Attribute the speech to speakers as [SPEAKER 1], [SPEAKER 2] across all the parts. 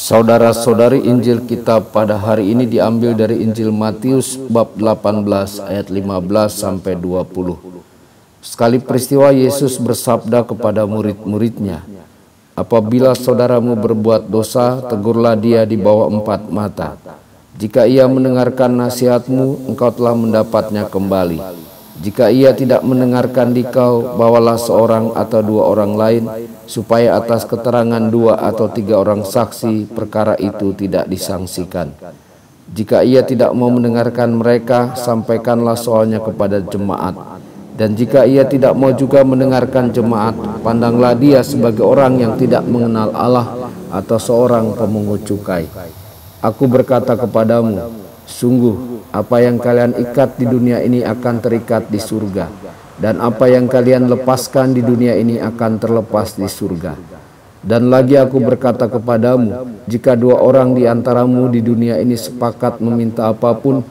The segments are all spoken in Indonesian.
[SPEAKER 1] Saudara-saudari, Injil kita pada hari ini diambil dari Injil Matius bab 18 ayat 15 sampai 20. Sekali peristiwa Yesus bersabda kepada murid-muridnya, "Apabila saudaramu berbuat dosa, tegurlah dia di bawah 4 mata. Jika ia mendengarkan nasihatmu, engkau telah mendapatnya kembali. Jika ia tidak mendengarkan dikau, bawalah seorang atau 2 orang lain, supaya atas keterangan 2 atau 3 orang saksi perkara itu tidak disangsikan. Jika ia tidak mau mendengarkan mereka, sampaikanlah soalnya kepada jemaat. Dan jika ia tidak mau juga mendengarkan jemaat, pandanglah dia sebagai orang yang tidak mengenal Allah atau seorang pemungut cukai. Aku berkata kepadamu, sungguh apa yang kalian ikat di dunia ini akan terikat di surga, dan apa yang kalian lepaskan di dunia ini akan terlepas di surga. Dan lagi aku berkata kepadamu, jika 2 orang di antaramu di dunia ini sepakat meminta apapun,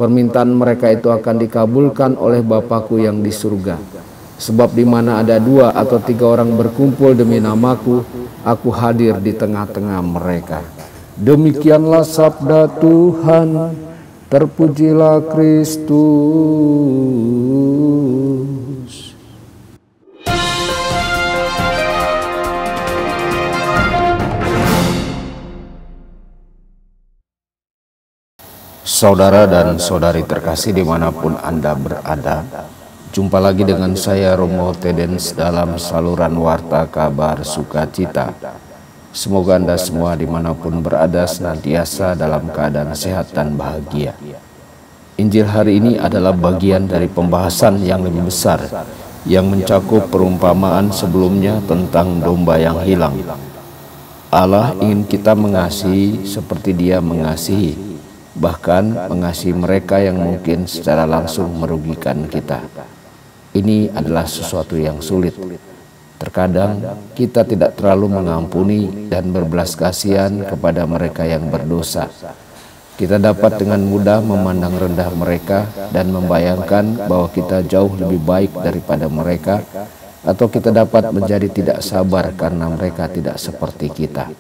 [SPEAKER 1] permintaan mereka itu akan dikabulkan oleh Bapa-Ku yang di surga. Sebab di mana ada 2 atau 3 orang berkumpul demi namaku, aku hadir di tengah-tengah mereka." Demikianlah sabda Tuhan. Terpujilah Kristus.
[SPEAKER 2] Saudara dan saudari terkasih dimanapun Anda berada, jumpa lagi dengan saya Romo Tedens dalam saluran Warta Kabar Sukacita. Semoga Anda semua dimanapun berada senantiasa dalam keadaan sehat dan bahagia. Injil hari ini adalah bagian dari pembahasan yang lebih besar yang mencakup perumpamaan sebelumnya tentang domba yang hilang. Allah ingin kita mengasihi seperti Dia mengasihi, bahkan mengasihi mereka yang mungkin secara langsung merugikan kita. Ini adalah sesuatu yang sulit. Terkadang kita tidak terlalu mengampuni dan berbelas kasihan kepada mereka yang berdosa. Kita dapat dengan mudah memandang rendah mereka dan membayangkan bahwa kita jauh lebih baik daripada mereka, atau kita dapat menjadi tidak sabar karena mereka tidak seperti kita.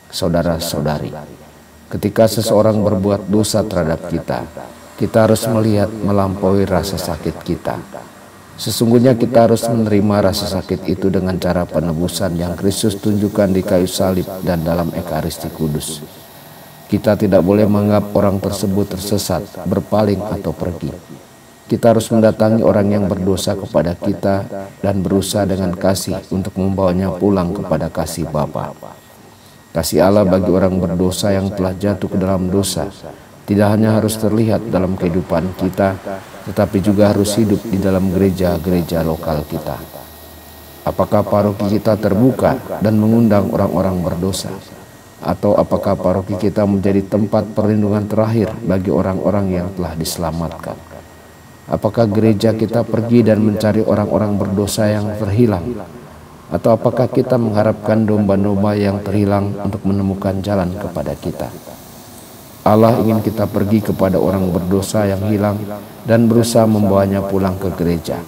[SPEAKER 2] Saudara-saudari, ketika seseorang berbuat dosa terhadap kita, kita harus melihat melampaui rasa sakit kita. Sesungguhnya kita harus menerima rasa sakit itu dengan cara penebusan yang Kristus tunjukkan di kayu salib dan dalam Ekaristi Kudus. Kita tidak boleh menganggap orang tersebut tersesat, berpaling atau pergi. Kita harus mendatangi orang yang berdosa kepada kita dan berusaha dengan kasih untuk membawanya pulang kepada kasih Bapa. Kasih Allah bagi orang berdosa yang telah jatuh ke dalam dosa tidak hanya harus terlihat dalam kehidupan kita, tetapi juga harus hidup di dalam gereja-gereja lokal kita. Apakah paroki kita terbuka dan mengundang orang-orang berdosa? Atau apakah paroki kita menjadi tempat perlindungan terakhir bagi orang-orang yang telah diselamatkan? Apakah gereja kita pergi dan mencari orang-orang berdosa yang terhilang? Atau apakah kita mengharapkan domba-domba yang terhilang untuk menemukan jalan kepada kita? Allah ingin kita pergi kepada orang berdosa yang hilang dan berusaha membawanya pulang ke gereja.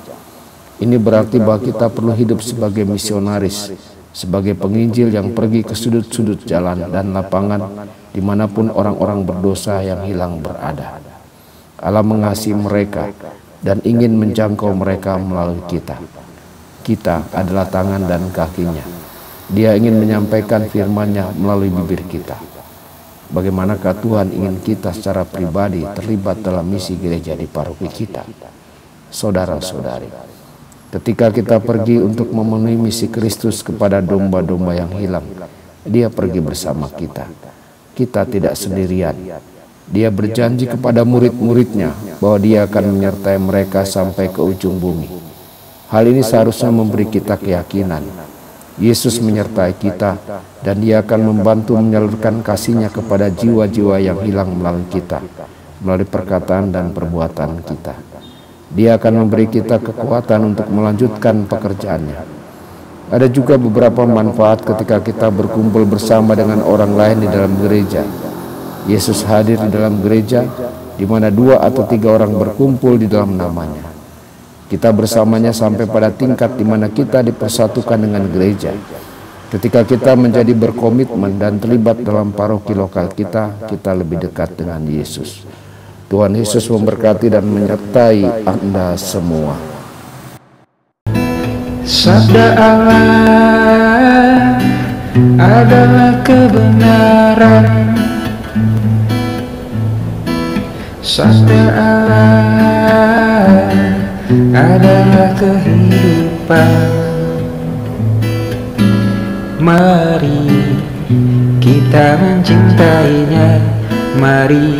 [SPEAKER 2] Ini berarti bahwa kita perlu hidup sebagai misionaris, sebagai penginjil yang pergi ke sudut-sudut jalan dan lapangan dimanapun orang-orang berdosa yang hilang berada. Allah mengasihi mereka dan ingin menjangkau mereka melalui kita. Kita adalah tangan dan kakinya. Dia ingin menyampaikan firman-Nya melalui bibir kita. Bagaimanakah Tuhan ingin kita secara pribadi terlibat dalam misi gereja di paroki kita? Saudara-saudari, ketika kita pergi untuk memenuhi misi Kristus kepada domba-domba yang hilang, Dia pergi bersama kita. Kita tidak sendirian. Dia berjanji kepada murid-muridnya bahwa Dia akan menyertai mereka sampai ke ujung bumi. Hal ini seharusnya memberi kita keyakinan. Yesus menyertai kita dan Dia akan membantu menyalurkan kasih-Nya kepada jiwa-jiwa yang hilang melalui kita, melalui perkataan dan perbuatan kita. Dia akan memberi kita kekuatan untuk melanjutkan pekerjaannya. Ada juga beberapa manfaat ketika kita berkumpul bersama dengan orang lain di dalam gereja. Yesus hadir di dalam gereja di mana 2 atau 3 orang berkumpul di dalam nama-Nya. Kita bersamanya sampai pada tingkat di mana kita dipersatukan dengan gereja.
[SPEAKER 1] Ketika kita menjadi berkomitmen dan terlibat dalam paroki lokal kita lebih dekat dengan Yesus. Tuhan Yesus memberkati dan menyertai Anda semua.
[SPEAKER 3] Sabda Allah adalah kebenaran. Sabda Allah adalah kehidupan. Mari kita mencintainya, mari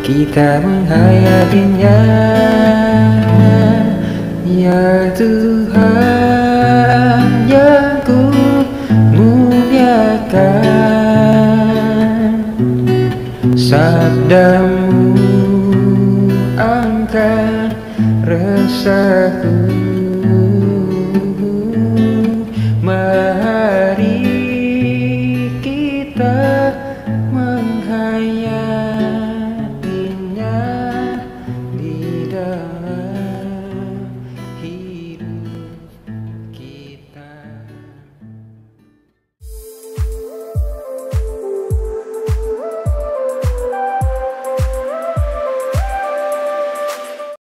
[SPEAKER 3] kita menghayatinya. Ya Tuhan yang ku muliakan, sabdamu angkat resahku. Mari kita menghayatinya di dalam